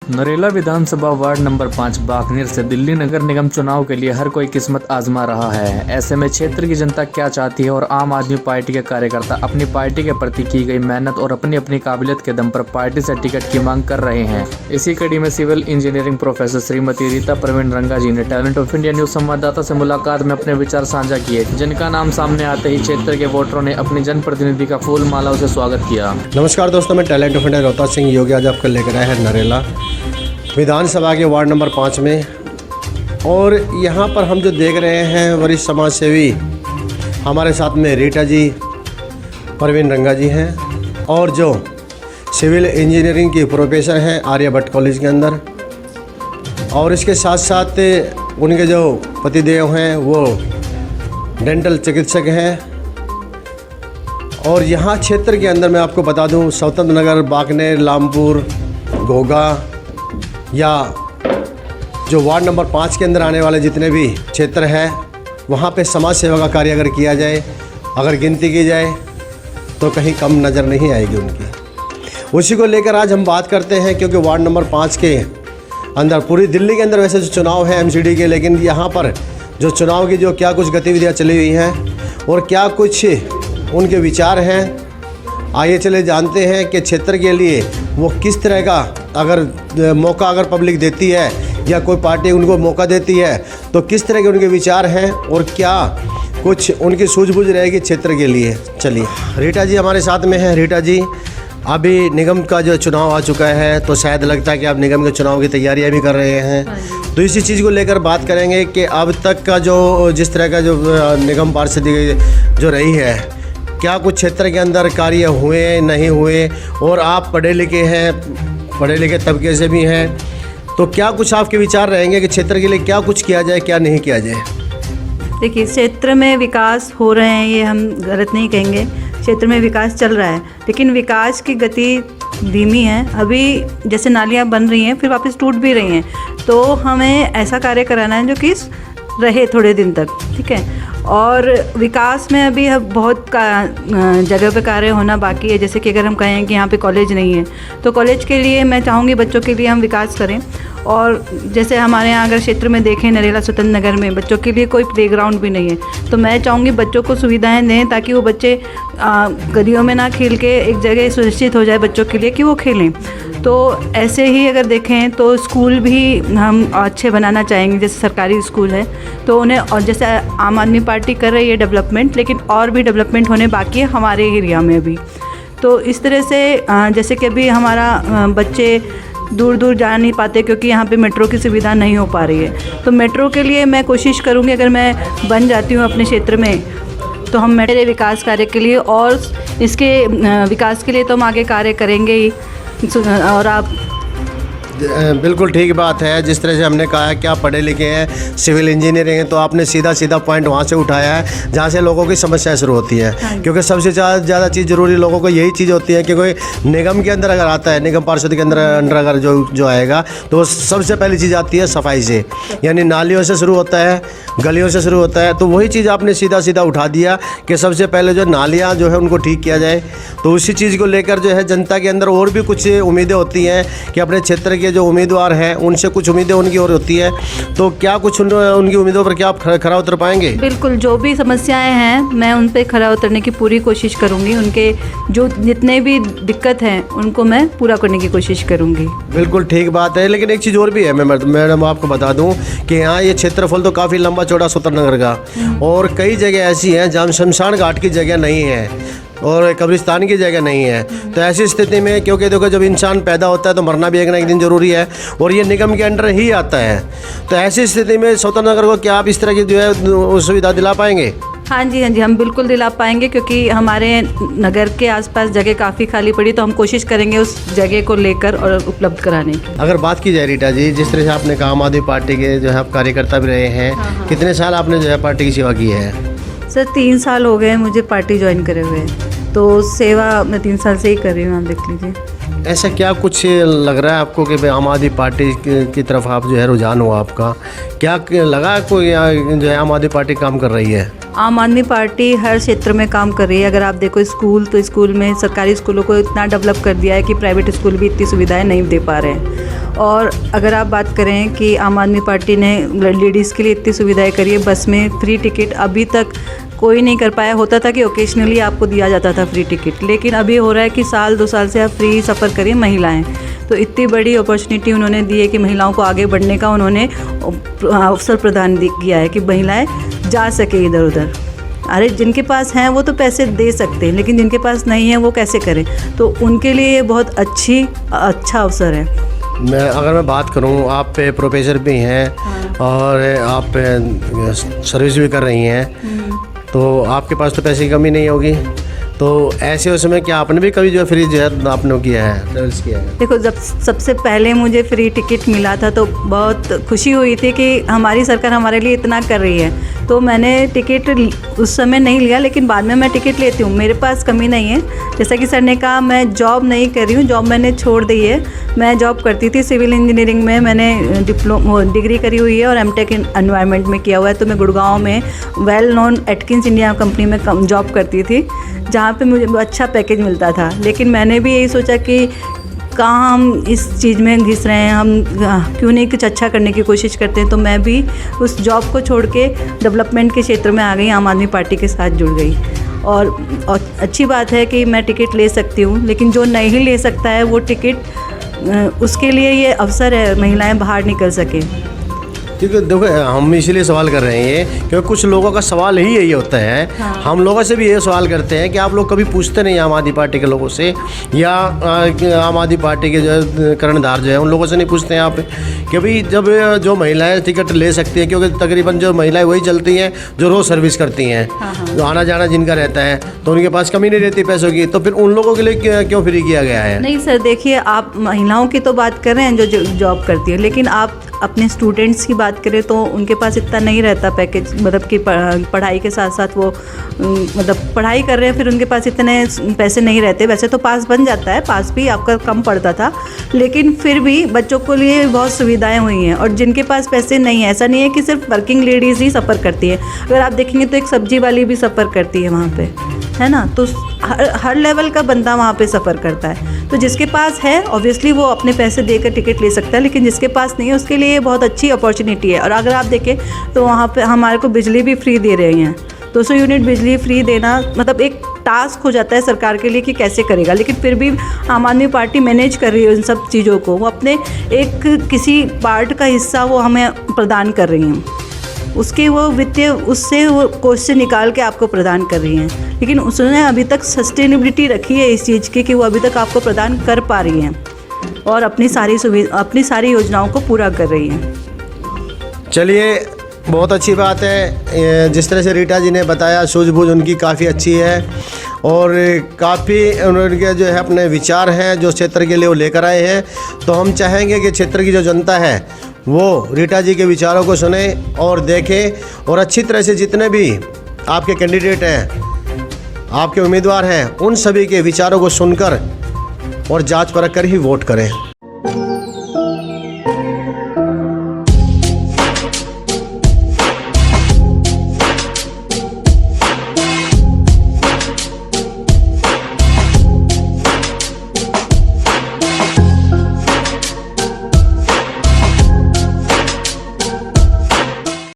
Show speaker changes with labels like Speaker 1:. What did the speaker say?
Speaker 1: नरेला विधानसभा ward number 5 बाकनेर से दिल्ली नगर निगम चुनाव के लिए हर कोई किस्मत आजमा रहा है। ऐसे में क्षेत्र की जनता क्या चाहती है और आम आदमी पार्टी के कार्यकर्ता अपनी पार्टी के प्रति की गई मेहनत और अपनी अपनी काबिलियत के दम पर पार्टी से टिकट की मांग कर रहे हैं। इसी कड़ी में civil engineering professor Shrimati Rita Praveen Ranga ji ने टैलेंट ऑफ इंडिया न्यूज संवाददाता से मुलाकात में अपने विचार साझा किए, जिनका नाम सामने आते ही क्षेत्र के वोटरों ने अपनी जनप्रतिनिधि का फूल मालाओं से स्वागत किया।
Speaker 2: नमस्कार दोस्तों, मैं talent of India Rohtas Singh Yogi आज आपको लेकर आया है नरेला विधानसभा के वार्ड नंबर 5 में। और यहाँ पर हम जो देख रहे हैं वरिष्ठ समाज सेवी हमारे साथ में रीटा जी प्रवीण रंगा जी हैं और जो सिविल इंजीनियरिंग की प्रोफेसर हैं आर्यभट्ट कॉलेज के अंदर, और इसके साथ साथ उनके जो पतिदेव हैं वो डेंटल चिकित्सक हैं। और यहाँ क्षेत्र के अंदर मैं आपको बता दूँ, स्वतंत्र नगर, बाकनेर, लामपुर, घोगा या जो वार्ड नंबर 5 के अंदर आने वाले जितने भी क्षेत्र हैं वहाँ पे समाज सेवा का कार्य अगर किया जाए, अगर गिनती की जाए तो कहीं कम नज़र नहीं आएगी उनकी। उसी को लेकर आज हम बात करते हैं, क्योंकि वार्ड नंबर 5 के अंदर पूरी दिल्ली के अंदर वैसे जो चुनाव है एमसीडी के, लेकिन यहाँ पर जो चुनाव की जो क्या कुछ गतिविधियाँ चली हुई हैं और क्या कुछ उनके विचार हैं, आइए चले जानते हैं कि क्षेत्र के लिए वो किस तरह का अगर मौका अगर पब्लिक देती है या कोई पार्टी उनको मौका देती है तो किस तरह के उनके विचार हैं और क्या कुछ उनकी सूझबूझ रहेगी क्षेत्र के लिए। चलिए, रीटा जी हमारे साथ में हैं। रीटा जी, अभी निगम का जो चुनाव आ चुका है तो शायद लगता है कि आप निगम के चुनाव की तैयारियां भी कर रहे हैं, तो इसी चीज़ को लेकर बात करेंगे कि अब तक का जो जिस तरह का जो निगम पार्षदी जो रही है, क्या कुछ क्षेत्र के अंदर कार्य हुए नहीं हुए, और आप पढ़े लिखे हैं, पढ़े लिखे तबके से भी हैं, तो क्या कुछ आपके विचार रहेंगे कि क्षेत्र के लिए क्या कुछ किया जाए, क्या नहीं किया जाए।
Speaker 3: देखिए, क्षेत्र में विकास हो रहे हैं, ये हम गलत नहीं कहेंगे। क्षेत्र में विकास चल रहा है, लेकिन विकास की गति धीमी है। अभी जैसे नालियाँ बन रही हैं फिर वापस टूट भी रही हैं, तो हमें ऐसा कार्य कराना है जो कि रहे थोड़े दिन तक, ठीक है। और विकास में अभी बहुत जगह पे कार्य होना बाकी है। जैसे कि अगर हम कहें कि यहाँ पे कॉलेज नहीं है तो कॉलेज के लिए मैं चाहूँगी बच्चों के लिए हम विकास करें। और जैसे हमारे यहाँ अगर क्षेत्र में देखें, नरेला स्वतंत्र नगर में बच्चों के लिए कोई प्लेग्राउंड भी नहीं है, तो मैं चाहूँगी बच्चों को सुविधाएं दें ताकि वो बच्चे गलियों में ना खेल के एक जगह सुनिश्चित हो जाए बच्चों के लिए कि वो खेलें। तो ऐसे ही अगर देखें तो स्कूल भी हम अच्छे बनाना चाहेंगे। जैसे सरकारी स्कूल है तो उन्हें, और जैसे आम आदमी पार्टी कर रही है डेवलपमेंट, लेकिन और भी डेवलपमेंट होने बाकी है हमारे एरिया में भी। तो इस तरह से जैसे कि अभी हमारा बच्चे दूर दूर जा नहीं पाते क्योंकि यहाँ पे मेट्रो की सुविधा नहीं हो पा रही है। तो मेट्रो के लिए मैं कोशिश करूँगी, अगर मैं बन जाती हूँ अपने क्षेत्र में, तो हम मेरे विकास कार्य के लिए और इसके विकास के लिए तो हम आगे कार्य करेंगे ही। और आप
Speaker 2: बिल्कुल ठीक बात है। जिस तरह से हमने कहा है कि आप पढ़े लिखे हैं, सिविल इंजीनियरिंग है, तो आपने सीधा पॉइंट वहाँ से उठाया है जहाँ से लोगों की समस्या शुरू होती है। क्योंकि सबसे ज़्यादा चीज़ ज़रूरी लोगों को यही चीज़ होती है कि कोई निगम के अंदर अगर आता है, निगम पार्षद के अंदर अगर जो आएगा तो सबसे पहली चीज़ आती है सफाई से, यानी नालियों से शुरू होता है, गलियों से शुरू होता है। तो वही चीज़ आपने सीधा उठा दिया कि सबसे पहले जो नालियाँ जो है उनको ठीक किया जाए। तो उसी चीज़ को लेकर जो है जनता के अंदर और भी कुछ उम्मीदें होती हैं कि अपने क्षेत्र के जो उम्मीदवार हैं उनसे कुछ उम्मीदें उनकी और होती है। तो क्या कुछ उनकी उम्मीदों पर क्या आप खरा उतर पाएंगे?
Speaker 3: बिल्कुल, जो भी समस्याएं हैं मैं उन पर खरा उतरने की पूरी कोशिश करूंगी। उनके जो जितने भी दिक्कत हैं उनको मैं पूरा करने की कोशिश करूंगी।
Speaker 2: बिल्कुल ठीक बात है। लेकिन एक चीज़ और भी है, मैं मैडम आपको बता दूं कि यहाँ ये क्षेत्रफल तो काफ़ी लंबा चौड़ा स्वतंत्र नगर का, और कई जगह ऐसी हैं जहाँ शमशान घाट की जगह नहीं है और कब्रिस्तान की जगह नहीं है। तो ऐसी स्थिति में, क्योंकि देखो जब इंसान पैदा होता है तो मरना भी एक ना एक दिन ज़रूरी है, और ये निगम के अंडर ही आता है। तो ऐसी स्थिति में स्वतंत्र नगर को क्या आप इस तरह की जो है सुविधा दिला पाएंगे?
Speaker 3: हाँ जी, हम बिल्कुल दिला पाएंगे, क्योंकि हमारे नगर के आसपास जगह काफ़ी खाली पड़ी, तो हम कोशिश करेंगे उस जगह को लेकर और उपलब्ध कराने की।
Speaker 2: अगर बात की जाए रीटा जी, जिस तरह से आपने कहा आम आदमी पार्टी के जो है आप कार्यकर्ता भी रहे हैं, कितने साल आपने जो है पार्टी की सेवा की है?
Speaker 3: सर 3 साल हो गए मुझे पार्टी ज्वाइन करे हुए, तो सेवा मैं 3 साल से ही कर रही हूँ, आप देख लीजिए।
Speaker 2: ऐसा क्या कुछ लग रहा है आपको कि भाई आम आदमी पार्टी की तरफ आप जो है रुझान हुआ आपका? क्या लगा कोई जो है आम आदमी पार्टी काम कर रही है?
Speaker 3: आम आदमी पार्टी हर क्षेत्र में काम कर रही है। अगर आप देखो स्कूल, तो स्कूल में सरकारी स्कूलों को इतना डेवलप कर दिया है कि प्राइवेट स्कूल भी इतनी सुविधाएं नहीं दे पा रहे हैं। और अगर आप बात करें कि आम आदमी पार्टी ने लेडीज़ के लिए इतनी सुविधाएं करी है, बस में फ्री टिकट अभी तक कोई नहीं कर पाया। होता था कि ओकेजनली आपको दिया जाता था फ्री टिकट, लेकिन अभी हो रहा है कि साल 2 साल से आप फ्री सफ़र करिए महिलाएं। तो इतनी बड़ी अपॉर्चुनिटी उन्होंने दी है कि महिलाओं को आगे बढ़ने का उन्होंने अवसर प्रदान किया है कि महिलाएं जा सके इधर उधर। अरे जिनके पास हैं वो तो पैसे दे सकते हैं, लेकिन जिनके पास नहीं है वो कैसे करें? तो उनके लिए ये बहुत अच्छा अवसर है।
Speaker 2: अगर मैं बात करूं, आप प्रोफेसर भी हैं और आप सर्विस भी कर रही हैं, तो आपके पास तो पैसे की कमी नहीं होगी। तो ऐसे उसमें क्या आपने भी कभी जो है फ्री जो है आपने किया है, ट्रेवल्स किया है?
Speaker 3: देखो, जब सबसे पहले मुझे फ्री टिकट मिला था तो बहुत खुशी हुई थी कि हमारी सरकार हमारे लिए इतना कर रही है। तो मैंने टिकट उस समय नहीं लिया, लेकिन बाद में मैं टिकट लेती हूँ। मेरे पास कमी नहीं है। जैसा कि सर ने कहा, मैं जॉब नहीं कर रही हूँ, जॉब मैंने छोड़ दी है। मैं जॉब करती थी सिविल इंजीनियरिंग में, मैंने डिग्री करी हुई है और एमटेक एनवायरनमेंट में किया हुआ है। तो मैं गुड़गांव में well known Atkins India company में जॉब करती थी, जहाँ पे मुझे अच्छा पैकेज मिलता था। लेकिन मैंने भी यही सोचा कि कहाँ हम इस चीज़ में घिस रहे हैं, हम क्यों नहीं कुछ अच्छा करने की कोशिश करते हैं। तो मैं भी उस जॉब को छोड़ के डेवलपमेंट के क्षेत्र में आ गई, आम आदमी पार्टी के साथ जुड़ गई। और अच्छी बात है कि मैं टिकट ले सकती हूँ, लेकिन जो नहीं ले सकता है वो टिकट, उसके लिए ये अवसर है महिलाएं बाहर निकल सकें।
Speaker 2: क्योंकि देखो, हम इसीलिए सवाल कर रहे हैं क्योंकि कुछ लोगों का सवाल ही यही होता है।
Speaker 3: हाँ। हम
Speaker 2: लोगों से भी ये सवाल करते हैं कि आप लोग कभी पूछते नहीं आम आदमी पार्टी के लोगों से, या आम आदमी पार्टी के जो कर्णधार जो है उन लोगों से नहीं पूछते हैं आप कि भाई जब जो महिलाएं टिकट ले सकती हैं, क्योंकि तकरीबन जो महिलाएं वही चलती हैं जो रोज़ सर्विस करती हैं।
Speaker 3: हाँ।
Speaker 2: जो आना जाना जिनका रहता है तो उनके पास कमी नहीं रहती पैसों की, तो फिर उन लोगों के लिए क्यों फ्री किया गया है?
Speaker 3: नहीं सर, देखिए, आप महिलाओं की तो बात कर रहे हैं जो जॉब करती है, लेकिन आप अपने स्टूडेंट्स की बात करें तो उनके पास इतना नहीं रहता पैकेज, मतलब कि पढ़ाई के साथ साथ वो मतलब पढ़ाई कर रहे हैं, फिर उनके पास इतने पैसे नहीं रहते। वैसे तो पास बन जाता है, पास भी आपका कम पड़ता था, लेकिन फिर भी बच्चों के लिए बहुत सुविधाएं हुई हैं। और जिनके पास पैसे नहीं है, ऐसा नहीं है कि सिर्फ वर्किंग लेडीज़ ही सफ़र करती है। अगर आप देखेंगे तो एक सब्जी वाली भी सफ़र करती है वहाँ पे, है ना। तो हर लेवल का बंदा वहाँ पे सफ़र करता है। तो जिसके पास है ऑब्वियसली वो अपने पैसे देकर टिकट ले सकता है, लेकिन जिसके पास नहीं है उसके लिए बहुत अच्छी अपॉर्चुनिटी है। और अगर आप देखें तो वहाँ पे हमारे को बिजली भी फ्री दे रहे हैं। 200 यूनिट बिजली फ्री देना मतलब एक टास्क हो जाता है सरकार के लिए कि कैसे करेगा, लेकिन फिर भी आम आदमी पार्टी मैनेज कर रही है उन सब चीज़ों को। वो अपने एक किसी पार्ट का हिस्सा वो हमें प्रदान कर रही हैं, उसके वो वित्तीय उससे वो कोष से निकाल के आपको प्रदान कर रही हैं। लेकिन उसने अभी तक सस्टेनेबिलिटी रखी है इस चीज़ की कि वो अभी तक आपको प्रदान कर पा रही हैं और अपनी सारी योजनाओं को पूरा कर रही हैं।
Speaker 2: चलिए, बहुत अच्छी बात है। जिस तरह से रीटा जी ने बताया, सूझबूझ उनकी काफ़ी अच्छी है और काफ़ी उनके जो है अपने विचार हैं जो क्षेत्र के लिए वो लेकर आए हैं। तो हम चाहेंगे कि क्षेत्र की जो जनता है वो रीटा जी के विचारों को सुने और देखें, और अच्छी तरह से जितने भी आपके कैंडिडेट हैं, आपके उम्मीदवार हैं, उन सभी के विचारों को सुनकर और जांच परख कर ही वोट करें।